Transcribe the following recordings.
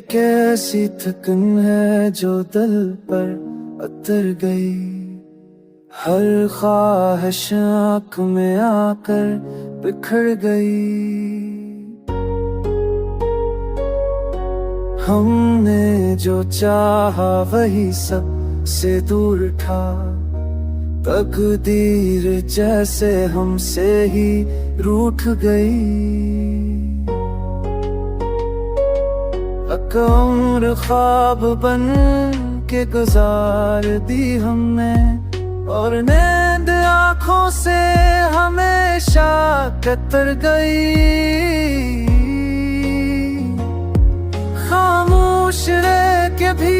कैसी थकन है जो दिल पर उतर गई, हर ख्वाहिश आँख में आकर बिखर गई। हमने जो चाहा वही सब से दूर था, तकदीर जैसे हमसे ही रूठ गई। उम्र ख्वाब बन के गुजार दी हमने, और नींद आँखों से हमेशा कतर गई। खामोश रह के भी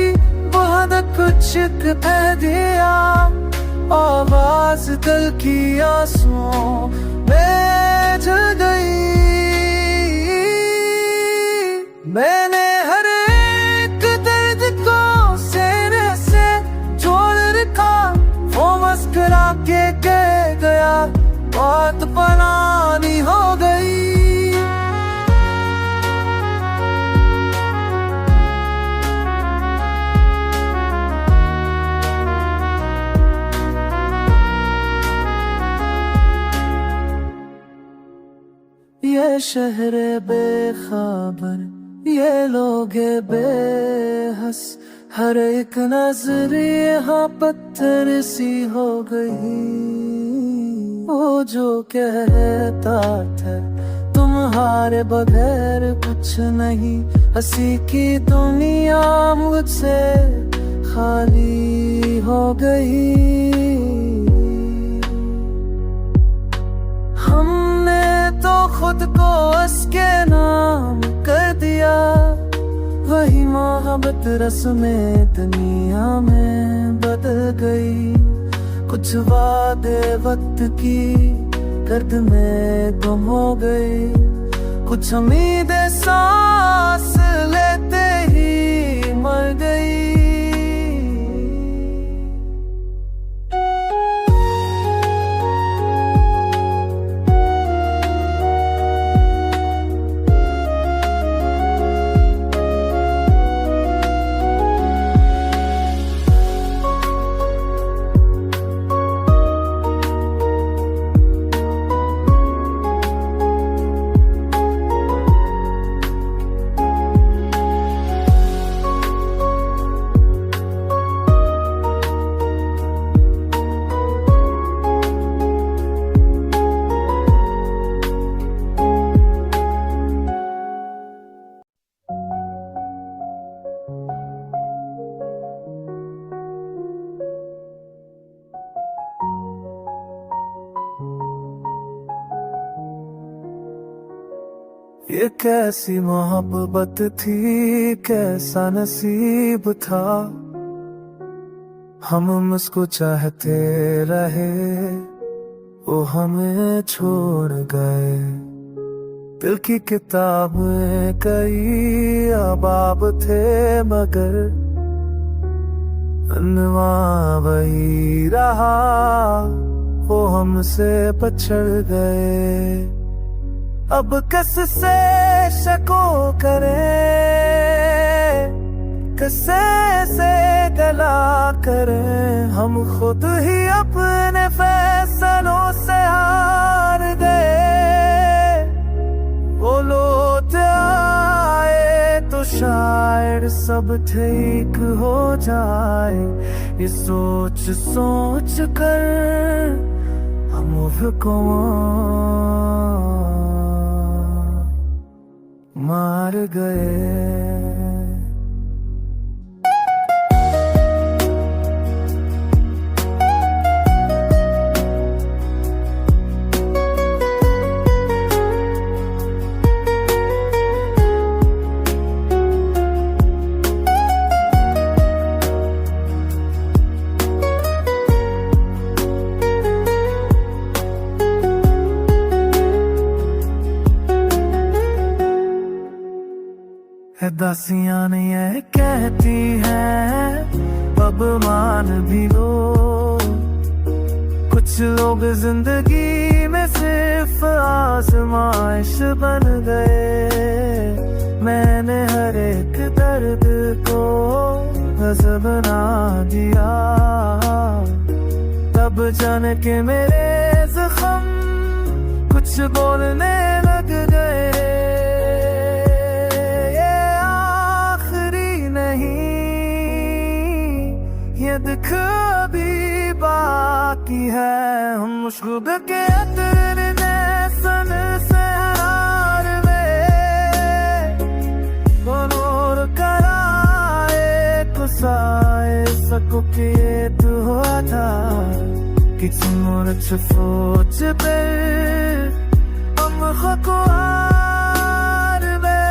बहुत कुछ कह दिया, आवाज दिल की आंसुओं में जल गई। मैंने हर एक दर्द को सीने से जोड़ रखा, वो मुस्कुरा के कह गया बात पुरानी हो गई। ये शहर बेखबर, ये लोग बेहस, हर एक नजर यहाँ पत्थर सी हो गई। वो जो कहता था तुम्हारे बगैर कुछ नहीं, हंसी की दुनिया मुझसे खाली हो गई। हमने तो खुद को उसके नाम कर दिया, वही मोहब्बत रस्में दुनिया में बदल गई। कुछ वादे वक्त की गर्द में गुम हो गई, कुछ उम्मीदें सांस लेते ही मर गई। ये कैसी मोहब्बत थी, कैसा नसीब था, हम मुझको चाहते रहे वो हमें छोड़ गए। दिल की किताब में कई अहबाब थे, मगर अनवा वही रहा, वो हमसे पछड़ गए। अब किससे शको करे, किससे से गला करे, हम खुद ही अपने फैसलों से हार गए। वो लौट आए तो शायद सब ठीक हो जाए, ये सोच सोच कर हम उसको मार गए। दासियां ने ये कहती है अब मान भी लो, कुछ लोग जिंदगी में सिर्फ आजमाइश बन गए। मैंने हर एक दर्द को गज़ब बना दिया, तब जान के मेरे जख्म कुछ बोलने लग गए। ये आखिरी नहीं, ये दुख अभी बाकी है। हम खुद के अतरने सन से हरार में बनोर कराए कुसाए सको कि ये तू हुआ था किसी मोर छफोच पे हम खकुआर में।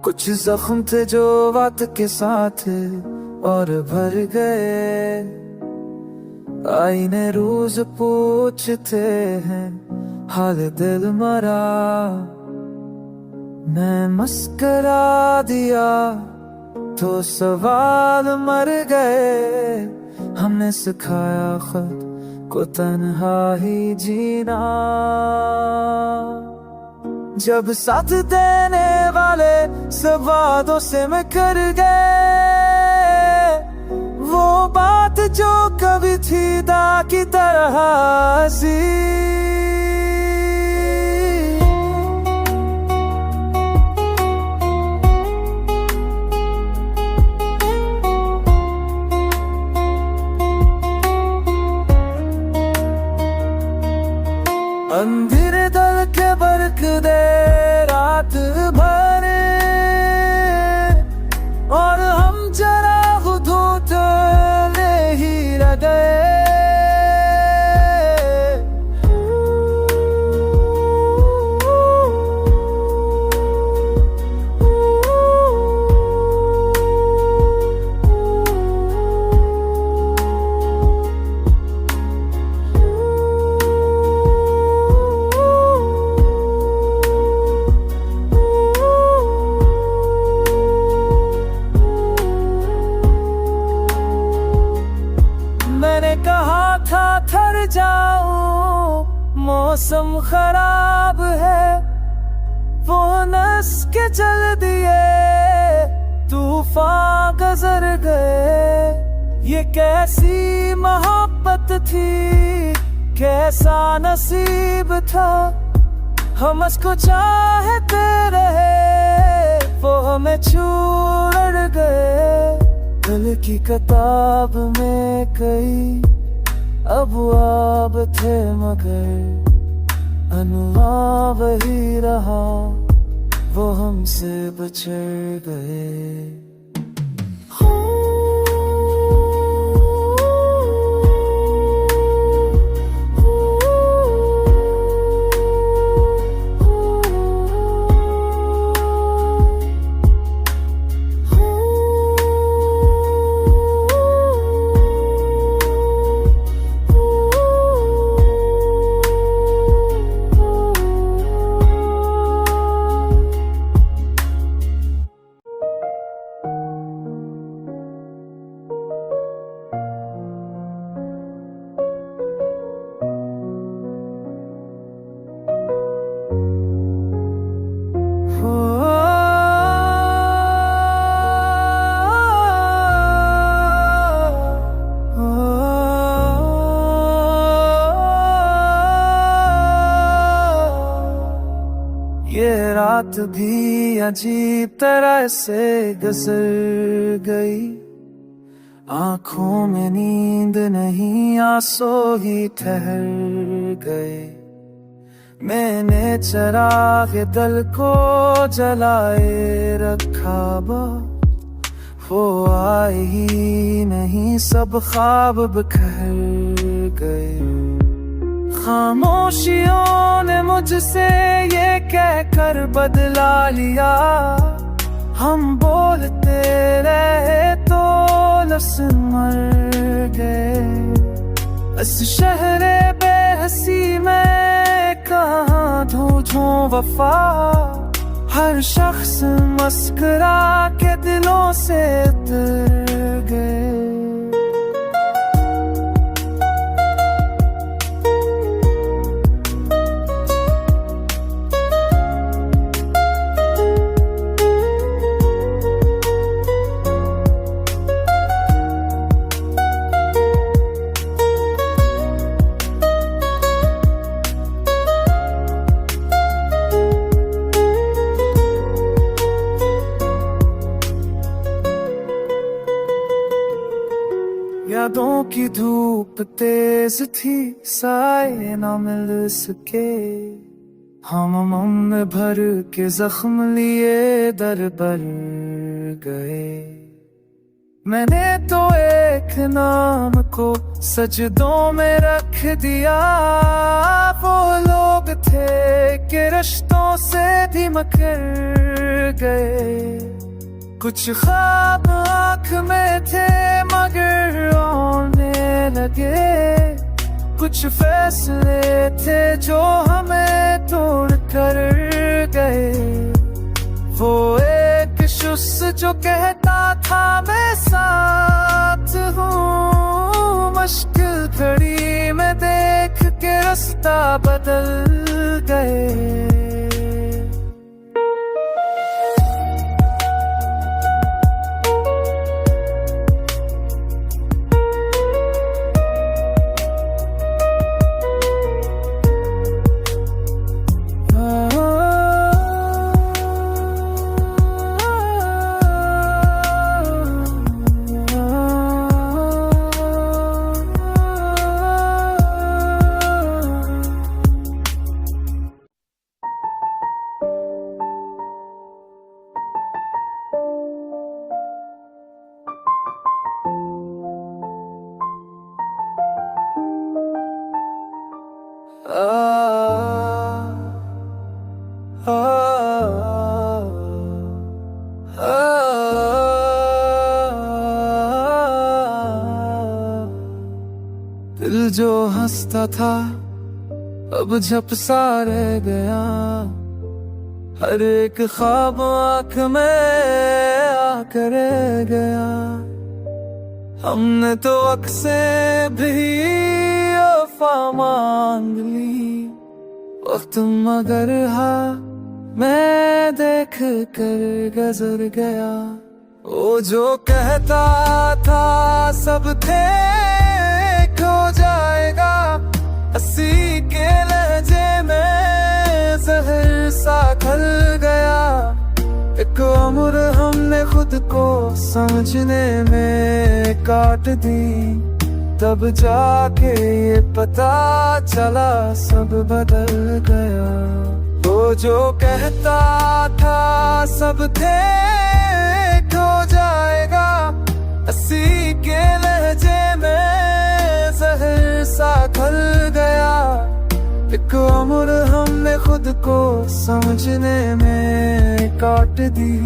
कुछ जख्म थे जो वक्त के साथ और भर गए, आईने रोज पूछते हैं हाल दिल मरा। मैं मस्करा दिया तो सवाल मर गए, हमने सिखाया खुद को तन्हा ही जीना। जब साथ देने वाले सब वादों से मुकर गए, वो बात जो कभी थी दा की तरह सी। अंधेरे दल के बरक दे रात भर और हम जरा खुद ले ही रह गए। मैंने कहा था थर जाऊं मौसम खराब है, वो नस के चल दिए तूफान गुजर गए। ये कैसी मोहब्बत थी, कैसा नसीब था, हम उसको चाहते रहे वो हमें छोड़ गए। दिल की किताब में कई अबवाब थे मगर अनवा वही रहा, वो हमसे बिछड़ गए। ये रात भी अजीब तरह से गुजर गई, आंखों में नींद नहीं आंसू ही ठहर गए। मैंने चराग दल को जलाए रखा बा, वो आए ही नहीं, सब ख्वाब बिखर गए। खामोशियों ने मुझसे ये कहकर बदला लिया, हम बोलते रहे तो लफ्ज़ मर गए। इस शहरे बेहसी में कहाँ ढूंढूं वफा, हर शख्स मस्करा के दिलों से उतर गए। यादों की धूप तेज थी, साए ना मिल सके, हम में भर के जख्म लिए दर पर गए। मैंने तो एक नाम को सजदों में रख दिया, वो लोग थे कि रिश्तों से भी मकर गए। कुछ ख्वाब आँख में थे मगर रोने लगे, कुछ फैसले थे जो हमें तोड़ कर गए। वो एक शख्स जो कहता था मैं साथ हूँ, मुश्किल घड़ी में देख के रास्ता बदल गए। दिल जो हंसता था अब झपसा रह गया, हर एक ख्वाब आँख में आकर रह गया। हमने तो अक्से भी वफा मांग ली, वक्त मगर मैं देख कर गुजर गया। वो जो कहता था सब थे खो जाएगा, हंसी के लहजे में जहर सा खल गया। एक उम्र हमने खुद को समझने में काट दी, तब जाके ये पता चला सब बदल गया। वो जो कहता था सब थे खो जाएगा, हंसी के लहजे में जहर सा खल गया। एक उम्र हमने खुद को समझने में काट दी,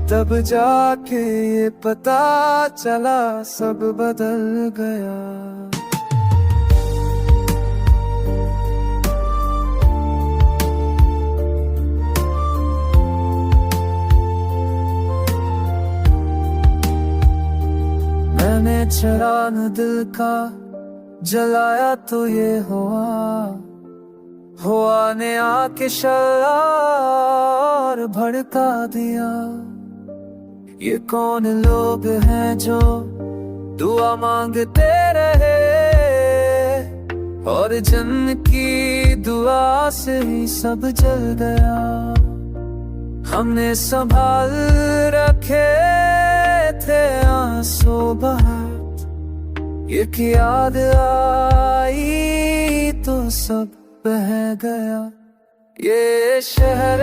तब जाके ये पता चला सब बदल गया। मैंने चराग दिल का जलाया तो ये हुआ ने आके शरार भड़का दिया। ये कौन लोग हैं जो दुआ मांगते रहे, और जन्म की दुआ से ही सब जल गया। हमने संभाल रखे थे आंसू बहार, ये याद आई तो सब बह गया ये शहर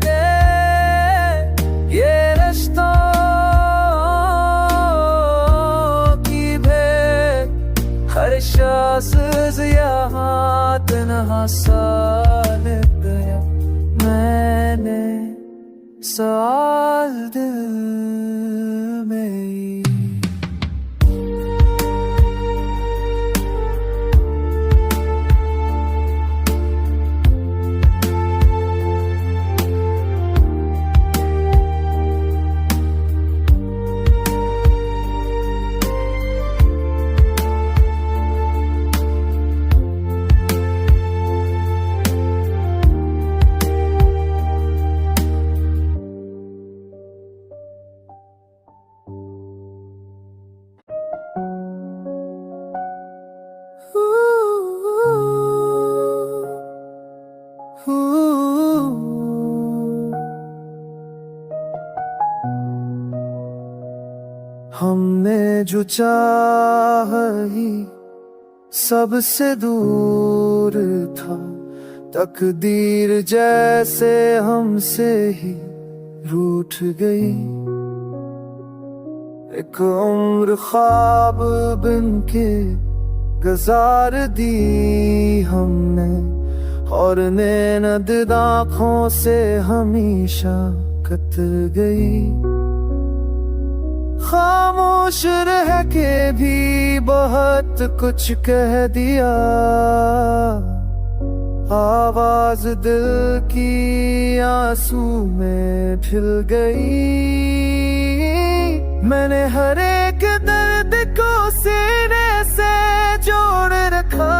दे, ये रिश्तों की भेद, हर शख्स यहाँ तन्हा सा लग गया। मैंने सवाल दिल में हमने जो चाह ही सबसे दूर था, तकदीर जैसे हमसे ही रूठ गई। एक उम्र ख्वाब बन के गुजार दी हमने, और नैनद आँखों से हमेशा कतर गई। खामोश रह के भी बहुत कुछ कह दिया, आवाज दिल की आंसू में ढल गई। मैंने हर एक दर्द को सीने से जोड़ रखा,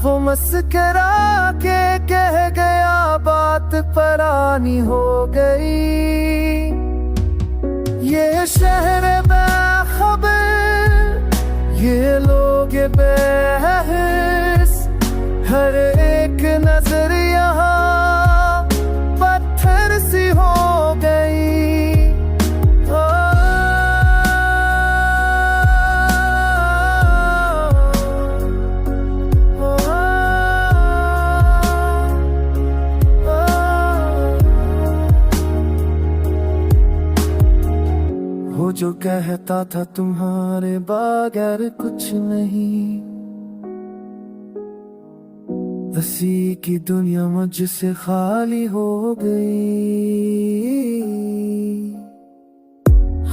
वो मुस्कुरा के कह गया बात पुरानी हो गई। ये शहर बेखबर, ये लोग बेहस, हर एक नजर यहाँ पत्थर सी हो गई। वो जो कहता था तुम्हारे बगैर कुछ नहीं, वसी की दुनिया मुझसे खाली हो गई।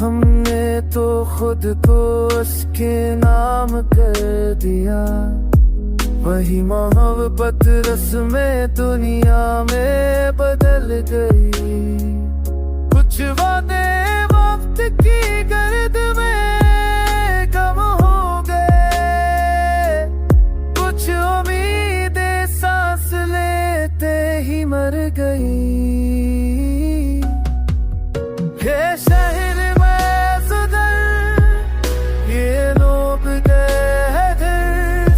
हमने तो खुद को उसके नाम कर दिया, वही मोहब्बत रस्में दुनिया में बदल गई। कुछ वादे वक्त की गर्द में कम हो गए, कुछ उम्मीदें सांस लेते ही मर गई। ये शहर में सुधर, ये लोग गए घर,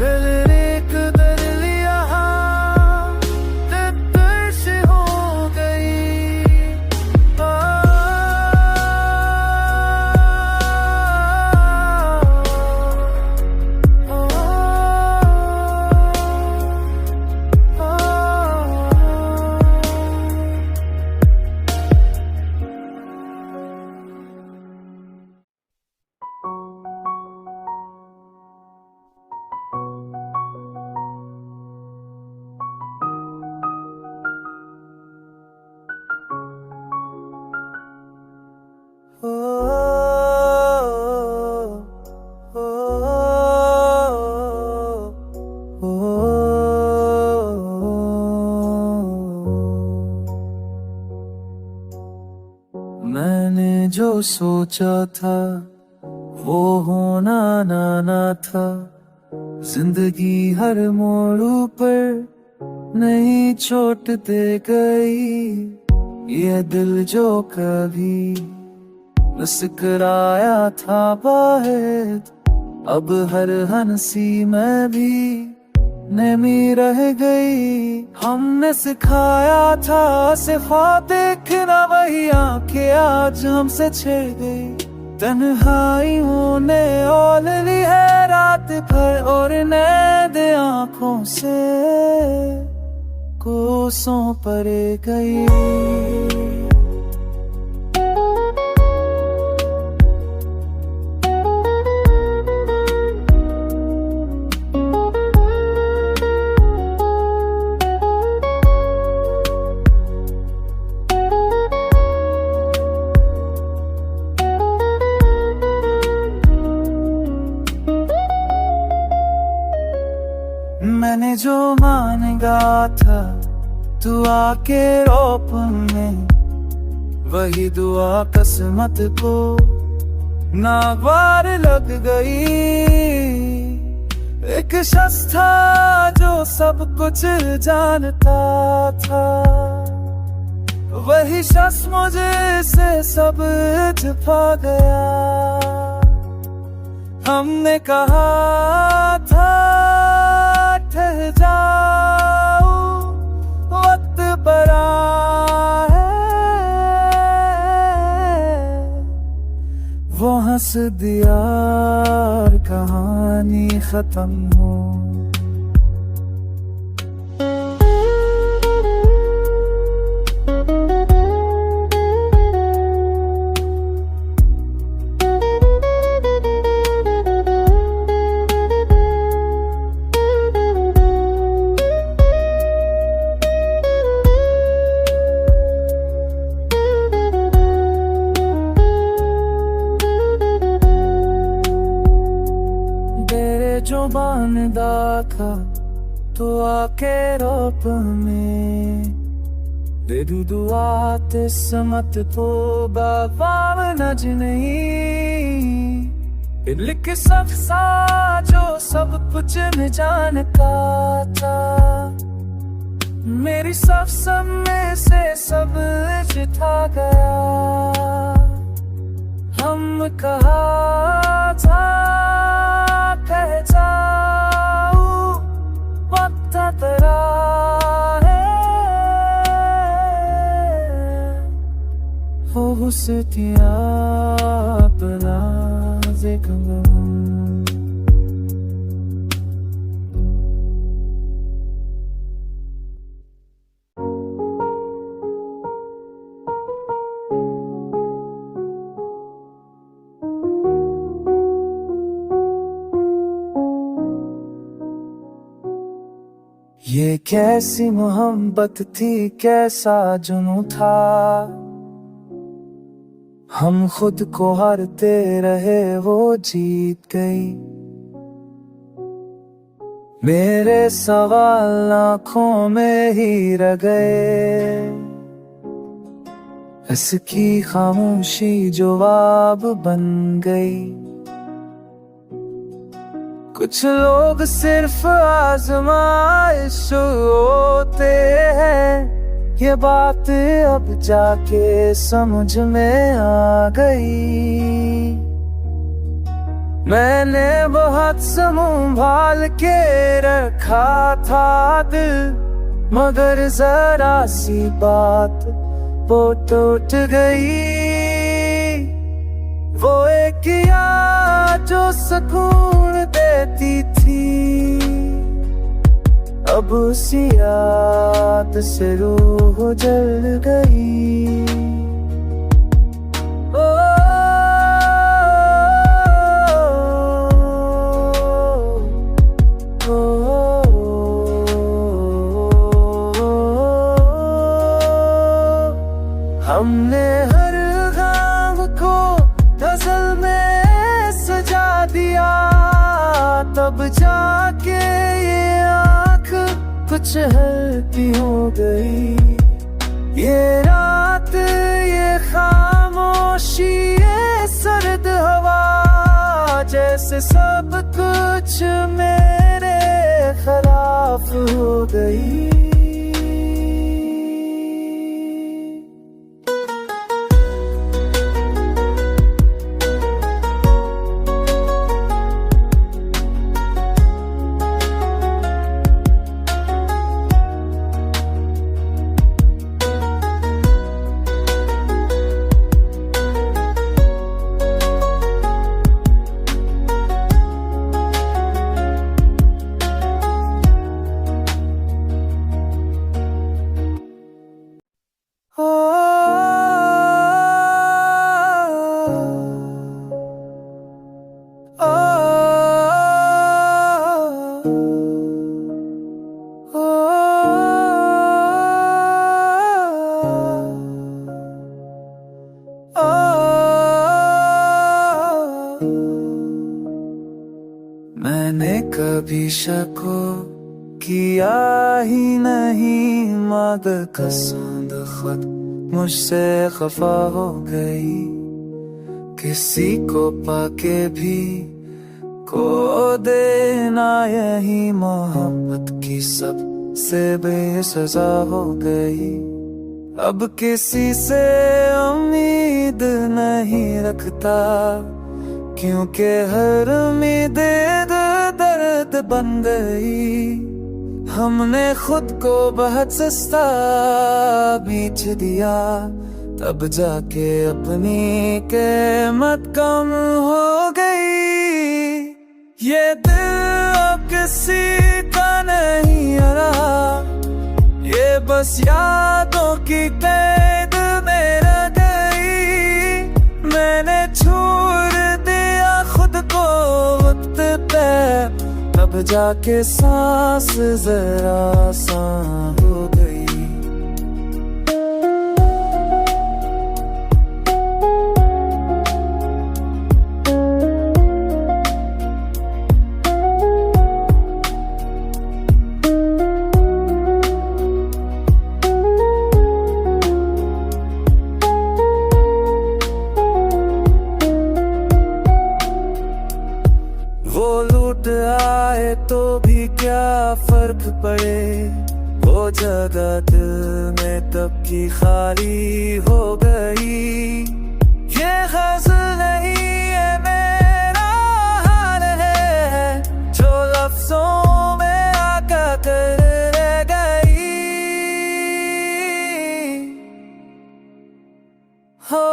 दिल एक दिल यहाँ तर्श हो गई। मैंने जो सोचा था वो होना ना था, जिंदगी हर मोड़ पर नई चोट दे गई। ये दिल जो कभी मुस्कुराया था बाहर, अब हर हंसी में भी नमी रह गई। हमने सिखाया था सिफा देखना, वही आंखें आज हमसे छिड़ गई। तन्हाइयों ने ओल ली है रात भर और नींद आंखों से कोसों परे गई। मैंने जो मांगा था तू आके रोप में, वही दुआ किस्मत को नागवार लग गई। एक शख्स था जो सब कुछ जानता था, वही शख्स मुझे से सब छुपा गया। हमने कहा था ठहर जाओ वक्त बड़ा है, वो हंस दिया और कहानी खत्म हो। जो बांधा था तो आके रोप में, दे दू दुआ किस्मत तो बाबा नज नहीं। लिख सब सा जो सब कुछ में जानता था, मेरी सब में से सब जिता गया। हम कहा था कह जाओ वक्त तेरा है, हो हुस्तिया अपना जिक्र। ये कैसी मोहब्बत थी, कैसा जुनून था, हम खुद को हारते रहे वो जीत गई। मेरे सवाल आँखों में ही रह गए, इसकी खामोशी जवाब बन गई। कुछ लोग सिर्फ आजमाइश होते हैं, ये बात अब जाके समझ में आ गई। मैंने बहुत संभाल के रखा था दिल, मगर जरा सी बात वो टूट गई। वो एक याद जो सुकून देती थी, अब उसी याद से रूह जल गई। हमने हर गाँव को गजल में सजा दिया, तब जाके ये आँख कुछ हल्की हो गई। ये रात, ये खामोशी, ये सर्द हवा, जैसे सब कुछ मेरे खिलाफ हो गई। शको किया ही नहीं, मगर कसौंद खुद मुझसे खफा हो गई। किसी को पाके भी को देना यही मोहब्बत की सबसे बेसजा हो गई। अब किसी से उम्मीद नहीं रखता, क्योंकि हर उम्मीद दर्द बन गई। हमने खुद को बहुत सस्ता बेच दिया, तब जाके अपनी कीमत कम हो गई। ये दिल अब किसी का नहीं रहा, ये बस यादों की कैद में रह गई। मैंने छोड़ दिया खुद को वक्त पे, तब जाके सांस जरा आसान हो गई। वो लूट आए तो भी क्या फर्क पड़े, वो जगह दिल में तब की खाली हो गई। ये गज़ल नहीं ये मेरा हाल है, जो लफ्जों में आका कर रह गई। हो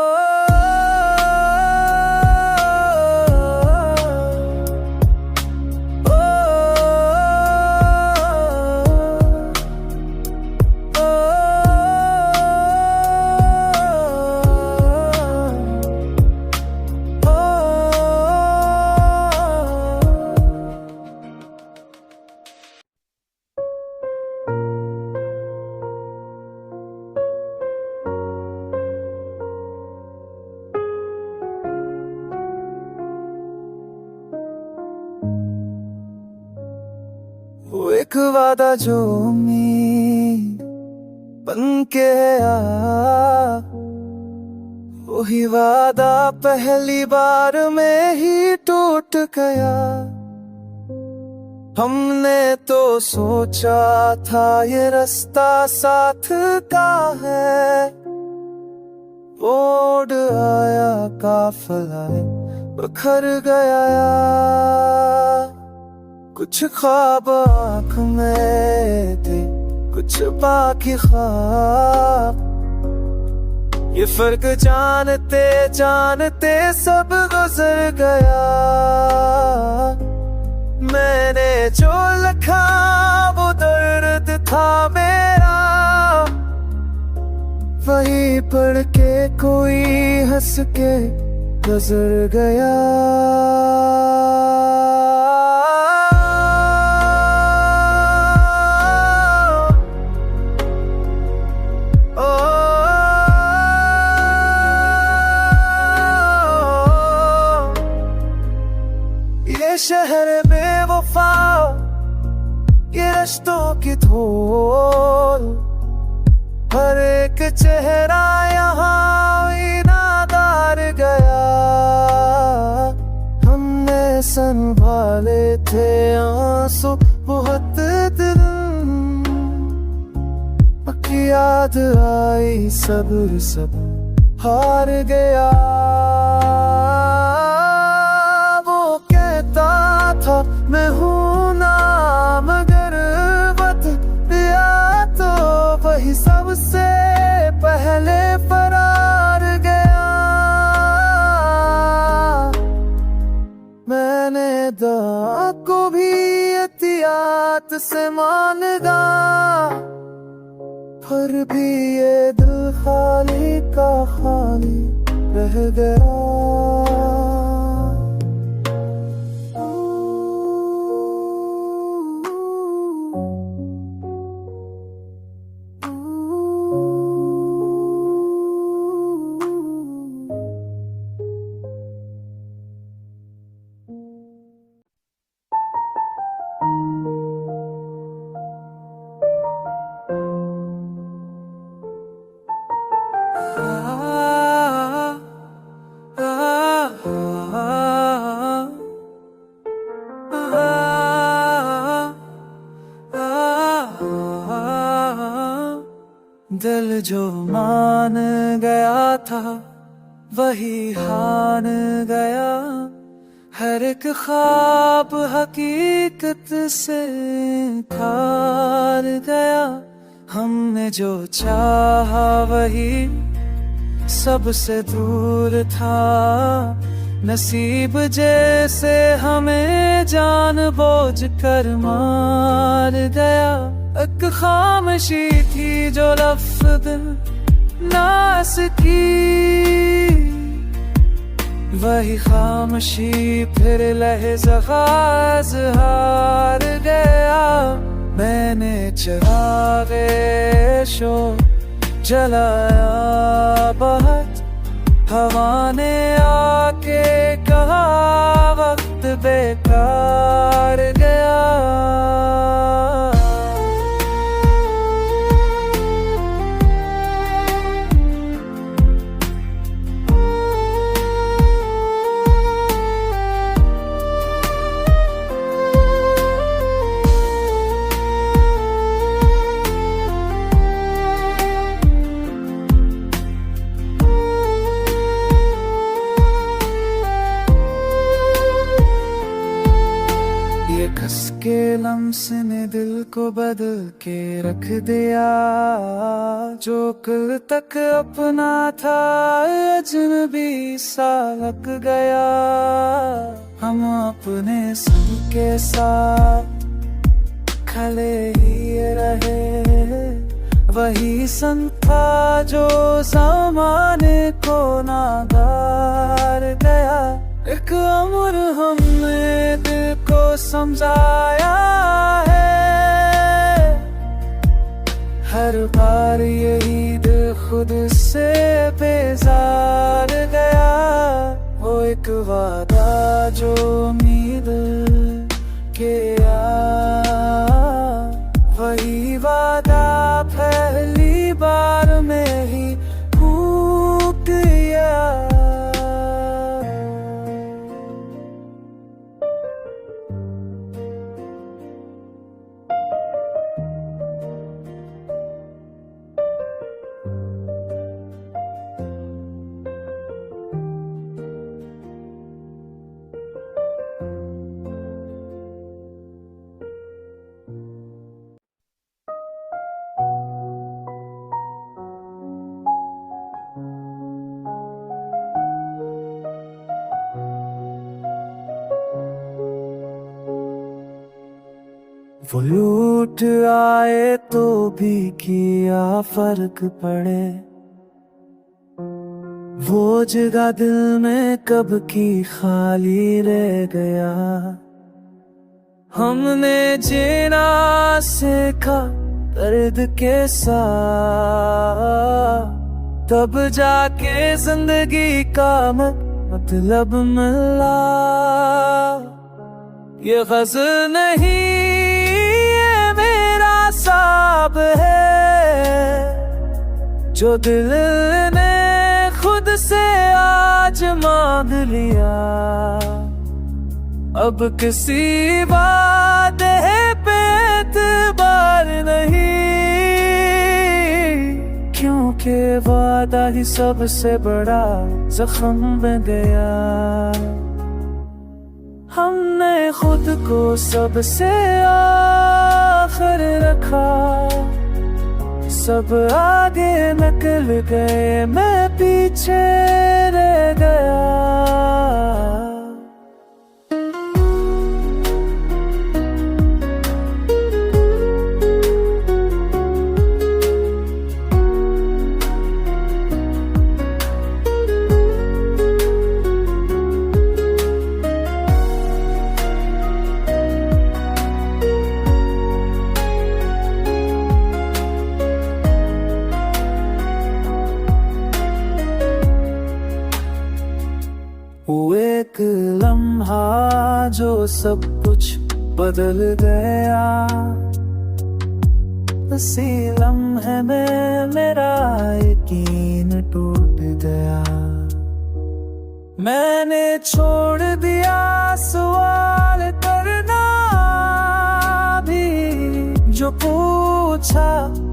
वो एक वादा जो उम्मीद बन के आया, वही वादा पहली बार में ही टूट गया। हमने तो सोचा था ये रास्ता साथ का है, मोड़ आया काफिला बखर गया। कुछ ख्वाब आँख में थे, कुछ बाकी ख्वाब। ये फर्क जानते जानते सब गुजर गया। मैंने जो लिखा वो दर्द था मेरा, वही पढ़ के कोई हंस के गुजर गया। शहर में वफा, ये रिश्तों की धूल, हर एक चेहरा यहाँ नादार गया। हमने संभाले थे आंसू बहुत दिल, बाकी याद आई सब हार गया। था मैं हूँ ना मगर बदलिया तो वही सबसे पहले फरार गया। मैंने दुआ को भी एहतियात से मांगा, फिर भी ये दिल खाली का खाली रह गया। जो मान गया था वही हान गया, हर एक ख्वाब हकीकत से हार गया। हमने जो चाहा वही सबसे दूर था, नसीब जैसे हमें जान बोझ कर मार गया। एक खामोशी थी जो लफ्ज़ ना सकी, वही खामोशी फिर लहज़ाज़ हार गया। मैंने चिराग़े शोर जलाया बहुत, हवा ने आके कहा वक्त बेकार गया। कस के लम्स ने दिल को बदल के रख दिया, जो कल तक अपना था अजनबी सा लग गया। हम अपने संग के साथ खले ही रहे, वही संग था जो ज़माने को नादार गया। एक उम्र हमने दिल को समझाया है, हर बार यही दिल खुद से बेजार गया। वो एक वादा जो उम्मीद के वही वादा पहली बार में ही टूट गया। वो लूट आए तो भी किया फर्क पड़े, वो जगह दिल में कब की खाली रह गया। हमने जीना सीखा दर्द के साथ, तब जाके जिंदगी का मतलब मिला। ये गज़ल नहीं साब है जो दिल ने खुद से आज मांग लिया। अब किसी वादे पे एतबार नहीं, क्योंकि वादा ही सबसे बड़ा जख्म बन गया। हमने खुद को सबसे आखिर रखा, सब आगे निकल गए, मैं पीछे रह गया। वो एक लम्हा जो सब कुछ बदल गया, उसी लम्हे में मेरा यकीन टूट गया। मैंने छोड़ दिया सवाल करना भी, जो पूछा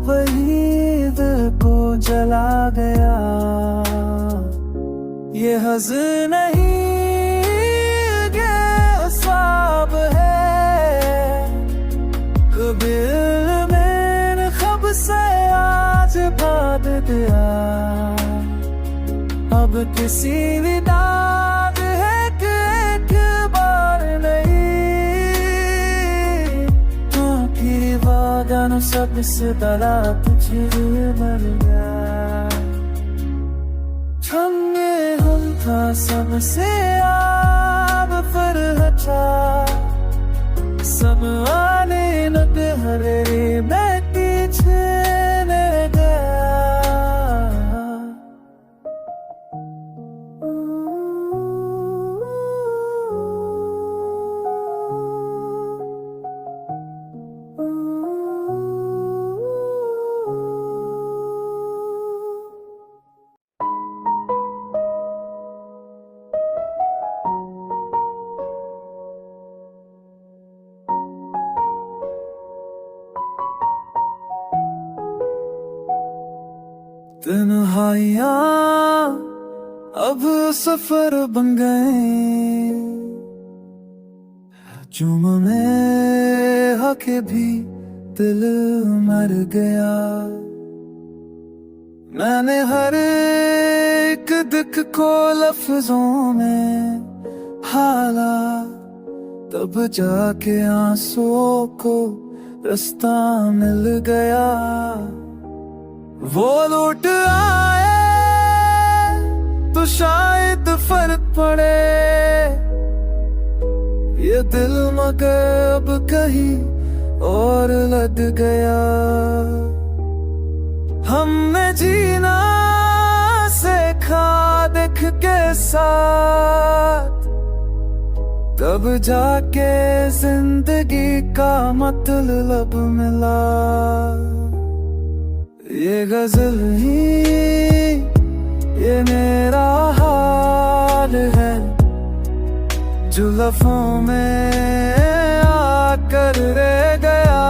वही दिल को चला गया। ये हज़न नहीं ये असाब है, कभी मैंने खब से आज भाग गया। अब किसी भी दाद है कि एक बार नहीं, तो आखिरी वादा न सबसे बड़ा तुझे मर गया। हमने हम था सबसे अब फिर हटा, सब आने लगे हरे मैं पीछे रह गया। तन्हाइयाँ अब सफर बन गए, जुम्मे हक भी दिल मर गया। मैंने हर एक दुख को लफ्जों में हाला, तब जाके आंसुओं को रास्ता मिल गया। वो लौट आए तो शायद फर्क पड़े, ये दिल मगर अब कहीं और लग गया। हमने जीना सीखा देख के साथ, तब जाके जिंदगी का मतलब मिला। ये गजल ही ये मेरा हाल है, जो लफ्ज़ों में आकर रह गया।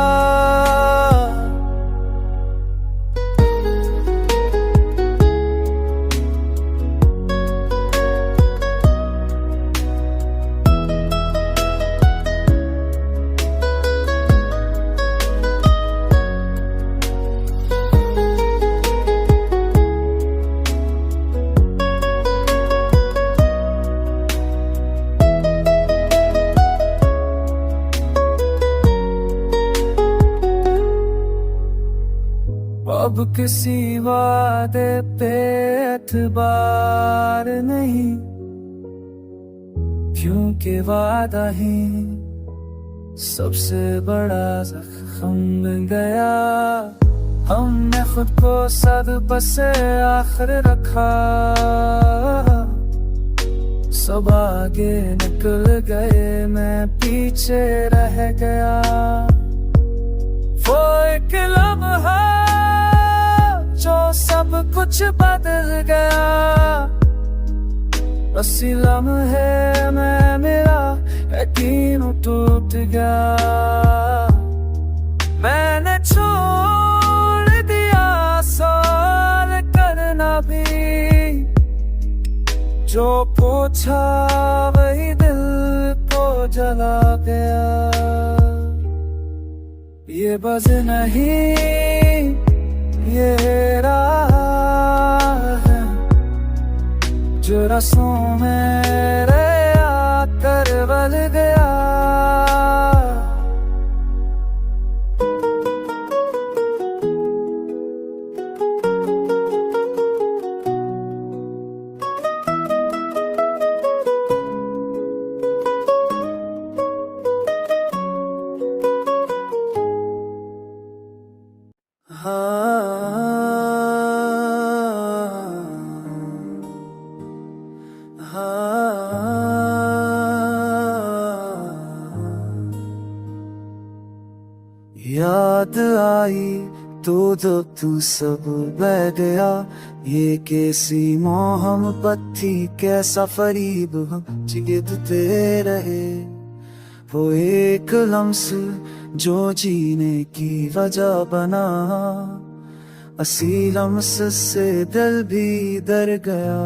अब किसी वादे पे एतबार नहीं, क्योंकि वादा ही सबसे बड़ा जख्म बन गया। हमने खुद को सदबा से आखिर रखा, सब आगे निकल गए मैं पीछे रह गया। वो एक लम्हा जो सब कुछ बदल गया, उसी लम्हे में मेरा यकीन टूट गया। मैंने छोड़ दिया सवाल करना भी, जो पूछा वही दिल को जला गया। ये बस नहीं ये राह है, जो रस्मों में आकर बल गया। याद आई तो जब तू सब बह गया, ये कैसी मोहब्बत थी, कैसा फरीब हम जिगते रहे। वो एक लम्स जो जीने की वजह बना, असी लम्स से दिल भी डर गया।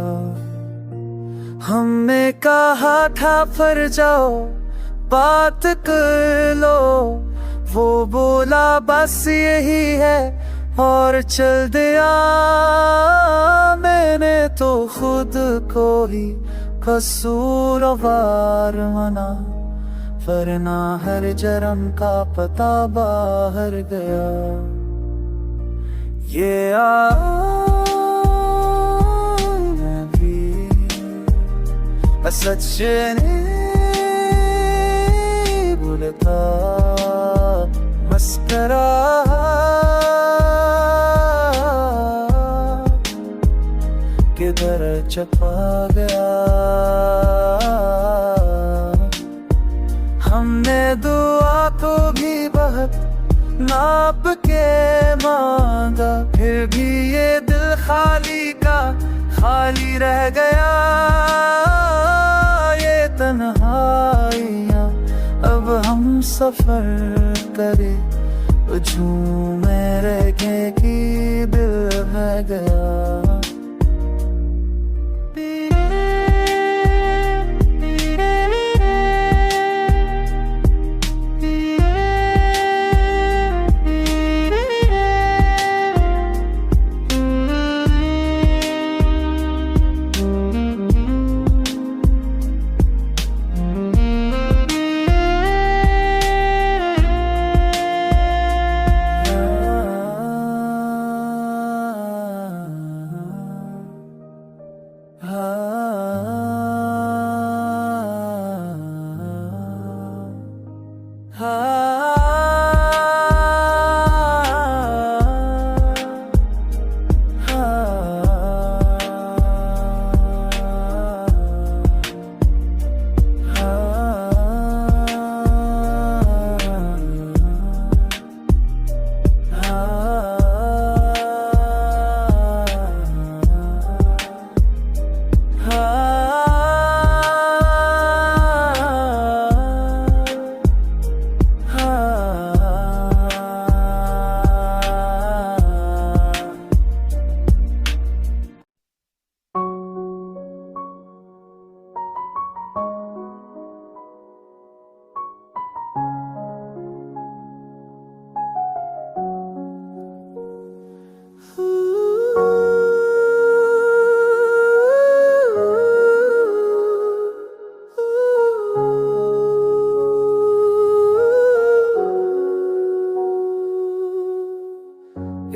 हमने कहा था फिर जाओ बात कर लो, वो बोला बस यही है और चल दिया। मैंने तो खुद को ही कसूरवार माना, वरना हर जरम का पता बाहर गया। ये भी सच नहीं भूलता, मस्करा किधर छपा गया। हमने दुआ को भी बहुत नाप के मांगा, फिर भी ये दिल खाली का खाली रह गया। ये तन्हाइयाँ अब हम सफर करे, झूमे रह गए कि दिल बह गया।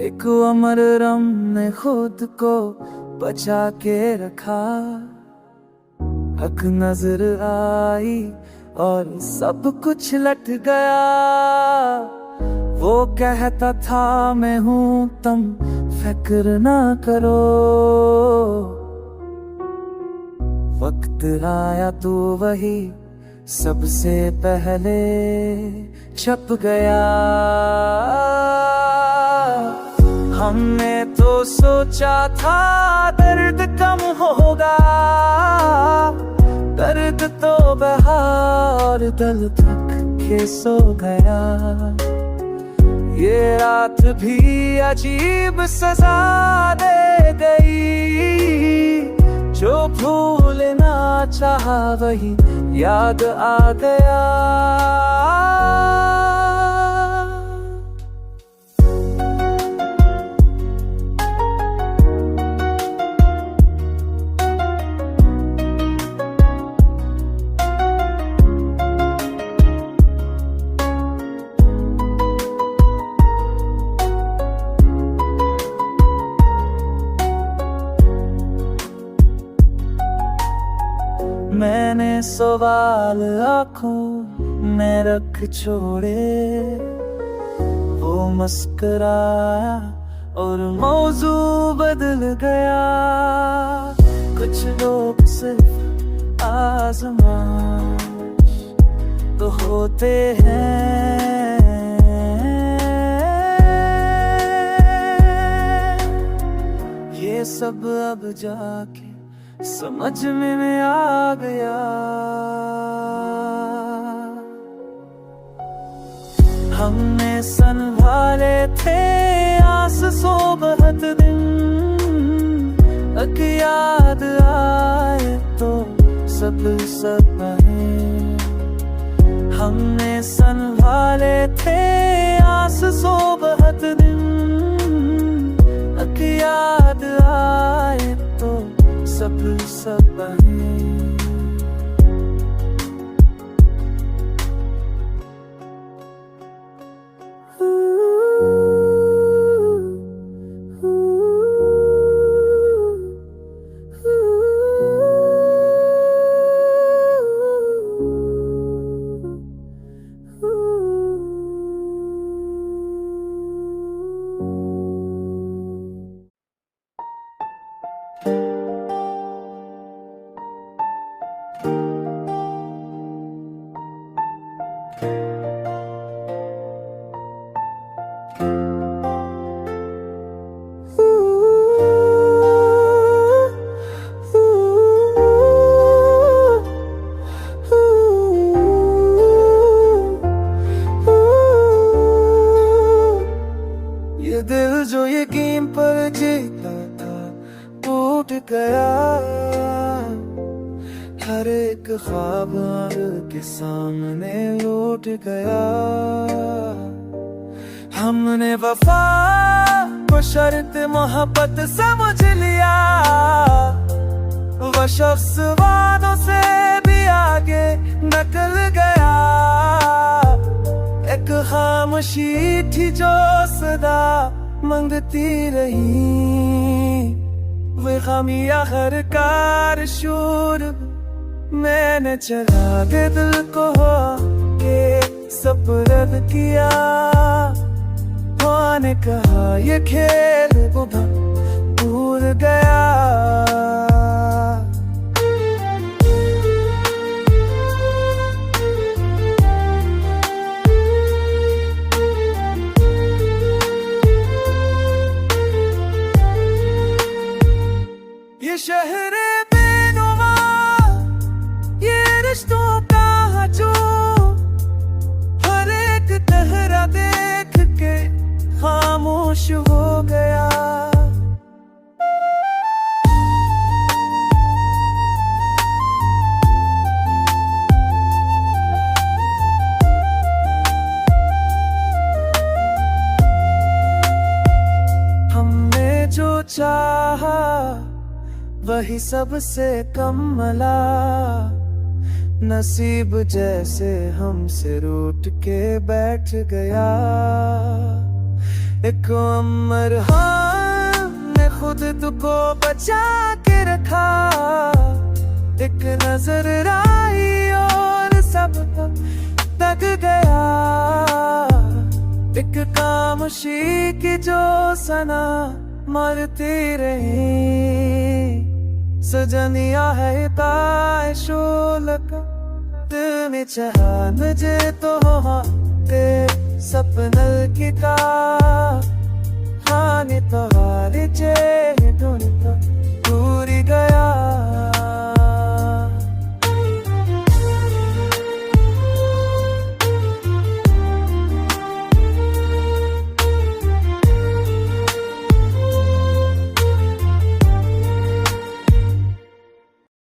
एक अमर रम ने खुद को बचा के रखा, हक नजर आई और सब कुछ लट गया। वो कहता था मैं हूँ तुम फिक्र ना करो, वक्त आया तो वही सबसे पहले छप गया। हमने तो सोचा था दर्द कम होगा, दर्द तो बहा और दिल थक के सो गया। ये रात भी अजीब सजा दे गई, जो भूलना चाहा वही याद आ गया। मैंने सवाल आँखों में रख छोड़े, वो मुस्कुराया और मौजू बदल गया। कुछ लोग सिर्फ आज़माइश तो होते हैं, ये सब अब जाके समझ में आ गया। हमने संभाले थे आस सो बहुत दिन अक याद आए तो सब सपने हमने संभाले थे आस सो बहुत दिन अक याद आए तो सब सपने दिल जो यकीन पर जीता था टूट गया, हर एक ख्वाब आंख के सामने लौट गया। हमने वफा को शर्त मोहब्बत समझ लिया, वो शख्स वादों से भी आगे निकल गया। एक खामोशी थी जो सदा मांगती रही, वे खामी आखिरकार शूर मैंने चला के दिल को के सपुर्द किया। माँ ने कहा ये खेल भूल गया। ये शहर बेनुमा, ये रिश्तों का हजूम, हर एक तहरा देख के खामोश हो गया। हमने जो चाहा वही सबसे कम मिला, नसीब जैसे हमसे रूठ के बैठ गया। एक उम्र हमने खुद तुझको बचा के रखा, एक नजर आई और सब तक गया। एक खामोशी की जो सना मरती रही, सजनिया है ताए शोलक दिल में चाहा मुझे तो ते सपनल की ता